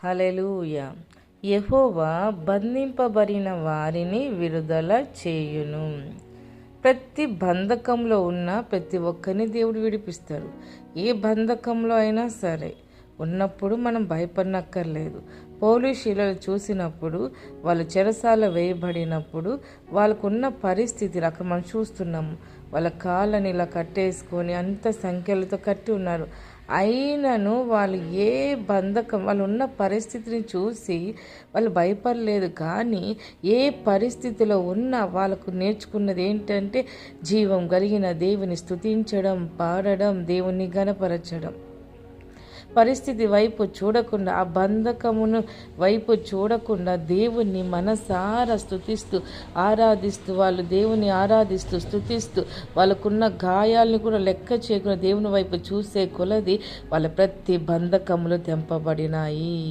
హల్లెలూయా. యెహోవా బంధింపబడిన వారిని విడుదల చేయును. ప్రతి బంధకంలో ఉన్న ప్రతి ఒక్కరిని దేవుడు విడిపిస్తాడు. ఏ బంధకంలో అయినా సరే ఉన్నప్పుడు మనం భయపడనక్కర్లేదు. పౌలు శీలలు చూసినప్పుడు, వాళ్ళు చెరసాల వేయబడినప్పుడు వాళ్ళకున్న పరిస్థితి అక్కడ మనం చూస్తున్నాము. వాళ్ళ కాళ్ళని ఇలా కట్టేసుకొని అంత సంఖ్యలతో కట్టి ఉన్నారు. అయినను వాళ్ళు ఏ బంధకం, వాళ్ళు ఉన్న పరిస్థితిని చూసి వాళ్ళు భయపడలేదు. కానీ ఏ పరిస్థితిలో ఉన్నా వాళ్ళకు నేర్చుకున్నది ఏంటంటే జీవం కలిగిన దేవుని స్తుతించడం, పాడడం, దేవుని ఘనపరచడం. పరిస్థితి వైపు చూడకుండా, ఆ బంధకమును వైపు చూడకుండా దేవుణ్ణి మనసారా స్తుతిస్తూ ఆరాధిస్తూ, వాళ్ళు దేవుని ఆరాధిస్తూ స్తుతిస్తూ వాళ్ళకున్న గాయాలను కూడా లెక్క చేయకుండా దేవుని వైపు చూసే కొలది వాళ్ళ ప్రతి బంధకములు తెంపబడినాయి.